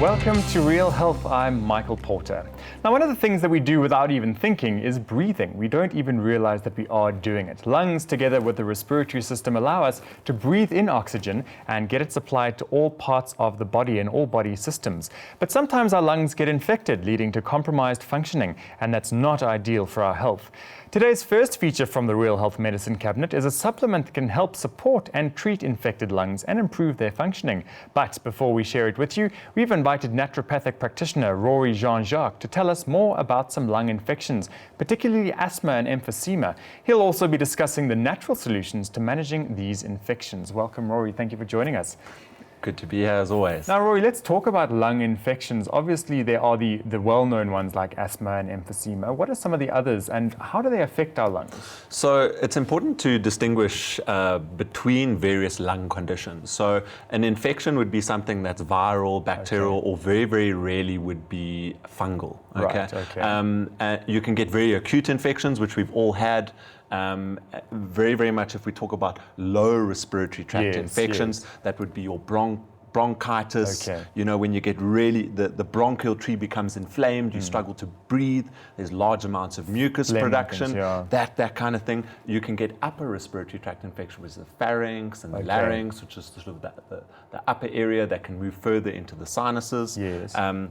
Welcome to Real Health. I'm Michael Porter. Now, one of the things that we do without even thinking is breathing. We don't even realize that we are doing it. Lungs, together with the respiratory system, allow us to breathe in oxygen and get it supplied to all parts of the body and all body systems. But sometimes our lungs get infected, leading to compromised functioning, and that's not ideal for our health. Today's first feature from the Real Health Medicine Cabinet is a supplement that can help support and treat infected lungs and improve their functioning. But before we share it with you, we've invited naturopathic practitioner Rory Jean-Jacques to tell us more about some lung infections, particularly asthma and emphysema. He'll also be discussing the natural solutions to managing these infections. Welcome, Rory. Thank you for joining us. Good to be here as always. Now, Rory, let's talk about lung infections. Obviously, there are the well-known ones like asthma and emphysema. What are some of the others, and how do they affect our lungs? So it's important to distinguish between various lung conditions. So an infection would be something that's viral, bacterial, or very, very rarely would be fungal. Okay? Right, you can get very acute infections, which we've all had. Very, very much if we talk about low respiratory tract infections, that would be your bronchitis. You know, when you get really, the bronchial tree becomes inflamed, you struggle to breathe, there's large amounts of mucus production, that kind of thing. You can get upper respiratory tract infection, which is the pharynx and the larynx, which is sort of the upper area that can move further into the sinuses. So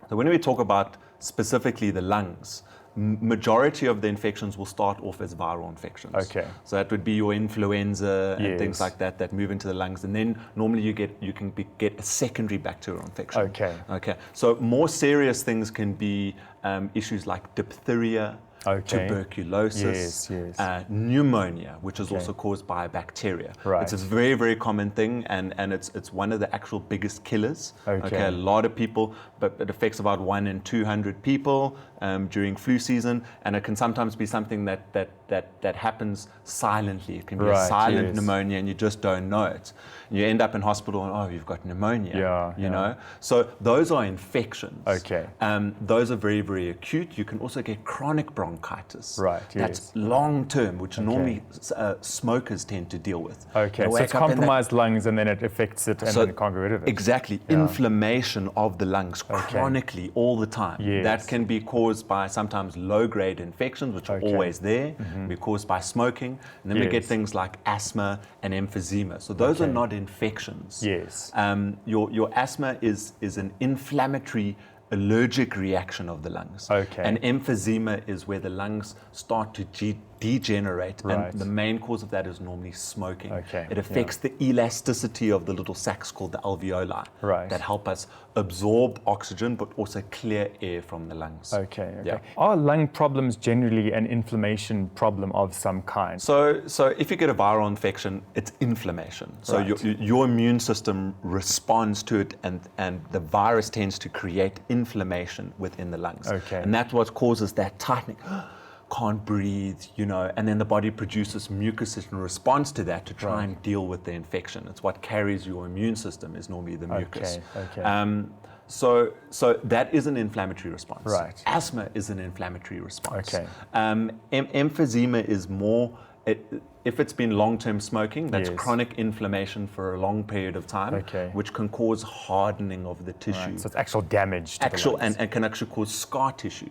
when we talk about specifically the lungs, majority of the infections will start off as viral infections. So that would be your influenza and things like that that move into the lungs, and then normally you can get a secondary bacterial infection. So more serious things can be issues like diphtheria, tuberculosis, pneumonia, which is also caused by a bacteria. It's a very, very common thing, and it's one of the actual biggest killers. A lot of people, but it affects about 1 in 200 people during flu season, and it can sometimes be something that happens silently. It can be a silent pneumonia, and you just don't know it. You end up in hospital, and oh, you've got pneumonia. You know, so those are infections. Those are very, very acute. You can also get chronic bronchitis. That's long term, which normally smokers tend to deal with. So it's compromised lungs, and then it affects it, and then it can't get rid of it. Exactly. Inflammation of the lungs chronically all the time. That can be caused by sometimes low-grade infections, which are always there. Be caused by smoking, and then we get things like asthma and emphysema. So those are not infections. Your asthma is an inflammatory allergic reaction of the lungs. And emphysema is where the lungs start to degenerate, and the main cause of that is normally smoking. It affects the elasticity of the little sacs called the alveoli that help us absorb oxygen but also clear air from the lungs. Are lung problems generally an inflammation problem of some kind? So if you get a viral infection, it's inflammation. So your immune system responds to it, and the virus tends to create inflammation within the lungs. And that's what causes that tightening. Can't breathe, you know, and then the body produces mucus in response to that to try and deal with the infection. It's what carries your immune system, is normally the mucus. So that is an inflammatory response. Asthma is an inflammatory response. Emphysema is more, if it's been long-term smoking, that's chronic inflammation for a long period of time, which can cause hardening of the tissue. So it's actual damage to the lungs. And can actually cause scar tissue.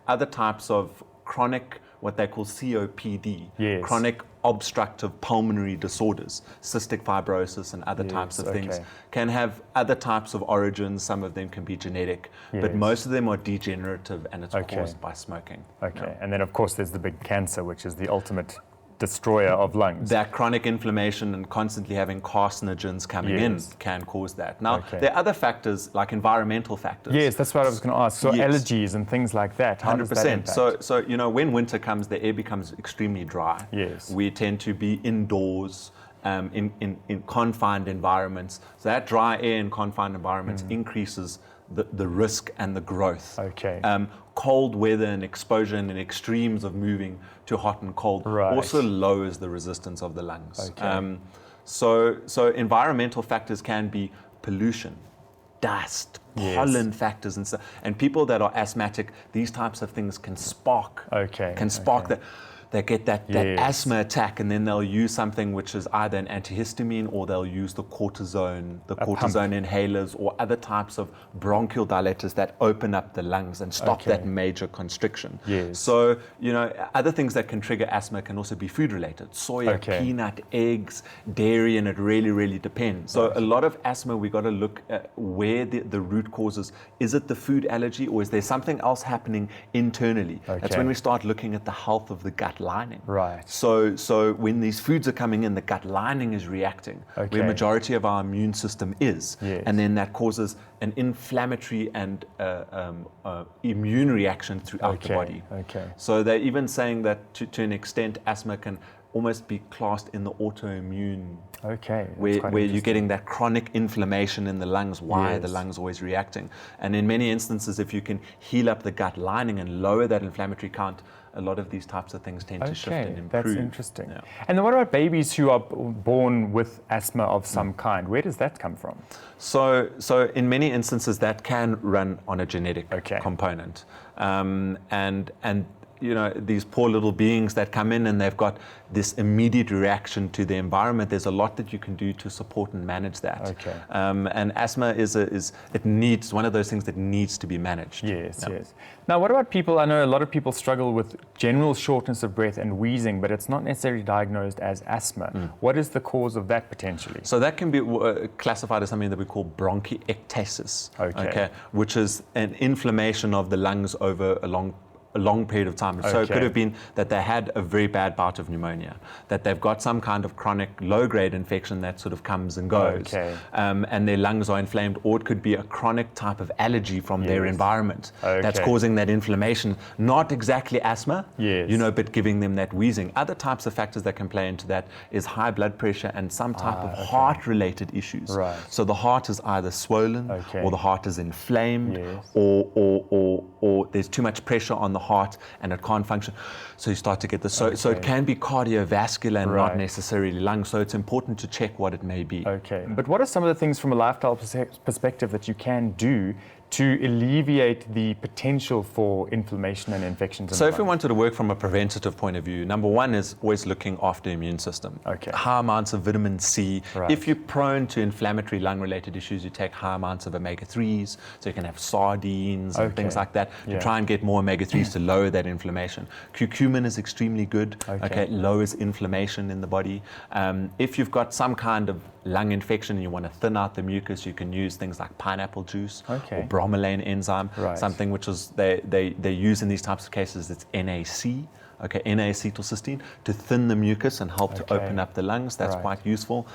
Other types of chronic, what they call COPD, chronic obstructive pulmonary disorders, cystic fibrosis and other types of things, can have other types of origins. Some of them can be genetic, but most of them are degenerative, and it's caused by smoking. And then of course there's the big cancer, which is the ultimate destroyer of lungs. That chronic inflammation and constantly having carcinogens coming in can cause that. Now, there are other factors like environmental factors. That's what I was going to ask. So allergies and things like that. How 100%. Does that impact? So you know, when winter comes, the air becomes extremely dry. We tend to be indoors. In confined environments. So that dry air in confined environments increases the risk and the growth. Cold weather and exposure and extremes of moving to hot and cold also lowers the resistance of the lungs. So environmental factors can be pollution, dust, pollen factors and stuff. And people that are asthmatic, these types of things can spark that. they get that asthma attack, and then they'll use something which is either an antihistamine, or they'll use the cortisone inhalers, or other types of bronchial dilators that open up the lungs and stop that major constriction. Yes. So, other things that can trigger asthma can also be food related. Soya, peanut, eggs, dairy, and it really, really depends. So a lot of asthma, we got to look at where the root causes. Is it the food allergy, or is there something else happening internally? That's when we start looking at the health of the gut lining. Right. So when these foods are coming in, the gut lining is reacting, where majority of our immune system is. Yes. And then that causes an inflammatory and immune reaction throughout the body. So they're even saying that to an extent, asthma can almost be classed in the autoimmune, where you're getting that chronic inflammation in the lungs. Why are the lungs always reacting? And in many instances, if you can heal up the gut lining and lower that inflammatory count, a lot of these types of things tend to shift and improve. That's interesting. And then what about babies who are born with asthma of some kind? Where does that come from? So in many instances, that can run on a genetic component. And these poor little beings that come in and they've got this immediate reaction to the environment, there's a lot that you can do to support and manage that. And asthma is one of those things that needs to be managed. Yes. Now, what about people? I know a lot of people struggle with general shortness of breath and wheezing, but it's not necessarily diagnosed as asthma. What is the cause of that potentially? So that can be classified as something that we call bronchiectasis, which is an inflammation of the lungs over a long period of time. So it could have been that they had a very bad bout of pneumonia, that they've got some kind of chronic low-grade infection that sort of comes and goes, and their lungs are inflamed, or it could be a chronic type of allergy from their environment that's causing that inflammation. Not exactly asthma, but giving them that wheezing. Other types of factors that can play into that is high blood pressure and some type of heart-related issues. So the heart is either swollen, or the heart is inflamed, or there's too much pressure on the heart and it can't function, so you start to get this. So it can be cardiovascular and not necessarily lung, so it's important to check what it may be. But what are some of the things from a lifestyle perspective that you can do to alleviate the potential for inflammation and infections? So if we wanted to work from a preventative point of view, number one is always looking after immune system. High amounts of vitamin C. If you're prone to inflammatory lung-related issues, you take high amounts of omega-3s, so you can have sardines and things like that to try and get more omega-3s to lower that inflammation. Curcumin is extremely good. It lowers inflammation in the body. If you've got some kind of lung infection and you want to thin out the mucus, you can use things like pineapple juice or bromelain enzyme, something which is they use in these types of cases. It's NAC, N-acetylcysteine, to thin the mucus and help to open up the lungs. That's quite useful.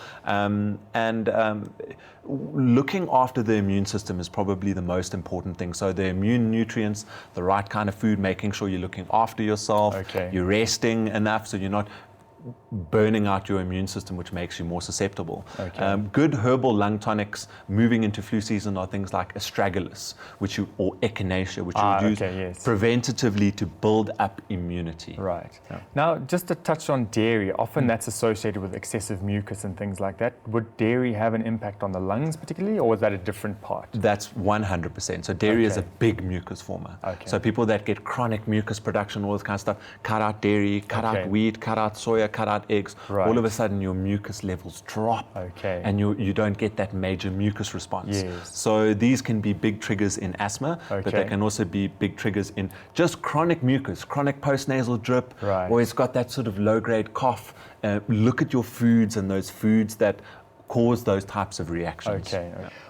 Looking after the immune system is probably the most important thing. So the immune nutrients, the right kind of food, making sure you're looking after yourself, you're resting enough so you're not burning out your immune system, which makes you more susceptible. Good herbal lung tonics moving into flu season are things like astragalus, or echinacea, which you use preventatively to build up immunity. Now, just to touch on dairy, often that's associated with excessive mucus and things like that. Would dairy have an impact on the lungs particularly, or is that a different part? That's 100%. So dairy is a big mucus former. So people that get chronic mucus production, all this kind of stuff, cut out dairy, cut out wheat, cut out soya, cut out eggs, all of a sudden your mucus levels drop and you don't get that major mucus response. So these can be big triggers in asthma, but they can also be big triggers in just chronic mucus, chronic postnasal drip, or it's got that sort of low-grade cough. Look at your foods and those foods that cause those types of reactions.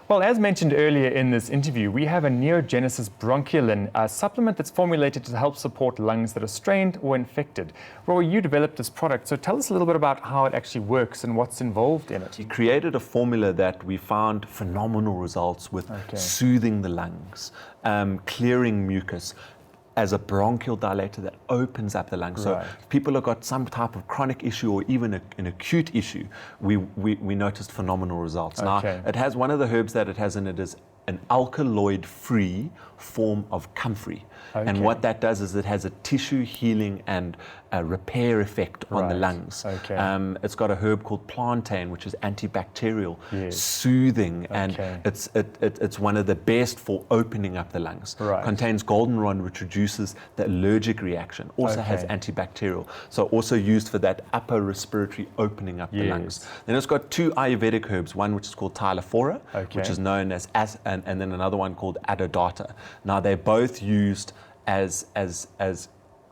Well, as mentioned earlier in this interview, we have a NeoGenesis Bronchiolin, a supplement that's formulated to help support lungs that are strained or infected. Rory, you developed this product, so tell us a little bit about how it actually works and what's involved in it. He created a formula that we found phenomenal results with soothing the lungs, clearing mucus, as a bronchial dilator that opens up the lungs. So if people have got some type of chronic issue or even an acute issue, we noticed phenomenal results. Now, it has one of the herbs that it has in it is an alkaloid-free form of comfrey. And what that does is it has a tissue healing and a repair effect on the lungs. It's got a herb called plantain, which is antibacterial, soothing, and it's one of the best for opening up the lungs. Contains goldenrod, which reduces the allergic reaction. Also has antibacterial, so also used for that upper respiratory opening up the lungs. Then it's got 2 Ayurvedic herbs, one which is called Tylophora, which is known as and then another one called Adodata. Now they're both used as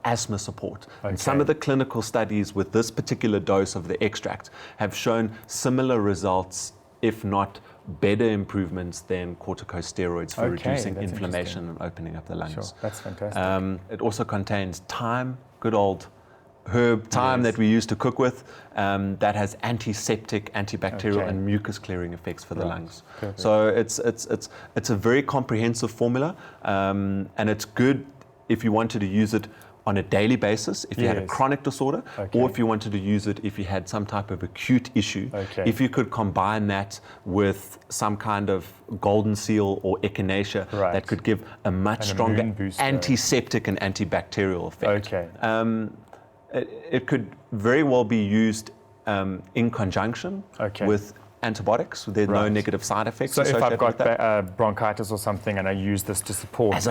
asthma support. And some of the clinical studies with this particular dose of the extract have shown similar results, if not better improvements than corticosteroids for reducing inflammation and opening up the lungs. Sure, that's fantastic. It also contains thyme, good old herb thyme that we use to cook with, that has antiseptic, antibacterial, and mucus clearing effects for the lungs. So it's a very comprehensive formula, and it's good if you wanted to use it on a daily basis, if you had a chronic disorder, or if you wanted to use it if you had some type of acute issue. If you could combine that with some kind of golden seal or echinacea, that could give a much stronger antiseptic and antibacterial effect. It could very well be used in conjunction with antibiotics. There's no negative side effects. So if I've got bronchitis or something and I use this to support as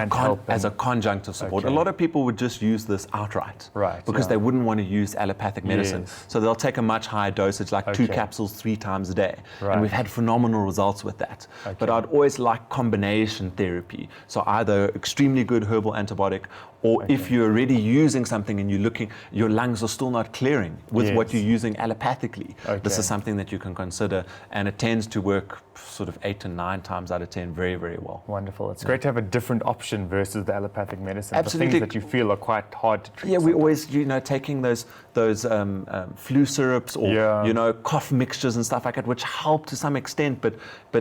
a conjunctive support, a lot of people would just use this outright, because they wouldn't want to use allopathic medicine. So they'll take a much higher dosage, like 2 capsules 3 times a day, and we've had phenomenal results with that. But I'd always like combination therapy. So either extremely good herbal antibiotic, or if you're already using something and you're looking, your lungs are still not clearing with what you're using allopathically, this is something that you can consider, and it tends to work sort of 8 to 9 times out of 10 very, very well. Wonderful. It's great to have a different option versus the allopathic medicine. Absolutely. The things that you feel are quite hard to treat. Yeah, we always, taking those flu syrups or, cough mixtures and stuff like that, which help to some extent, but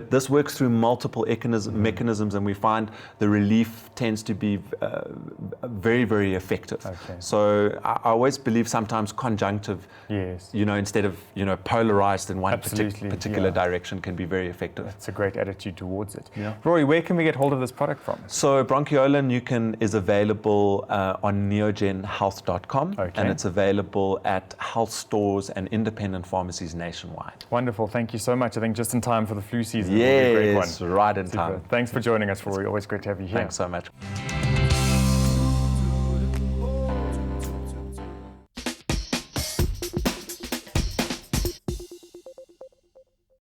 this works through multiple mechanisms, and we find the relief tends to be very, very effective. So I always believe sometimes conjunctive, instead of, polarized in one particular direction, can be very effective. That's a great attitude towards it. Rory, where can we get hold of this product from? So Bronchiolin is available on NeoGenHealth.com, and it's available at health stores and independent pharmacies nationwide. Wonderful. Thank you so much. I think just in time for the flu season. Yes, right in time. Thanks for joining us, Rory. Always great to have you here. Thanks so much.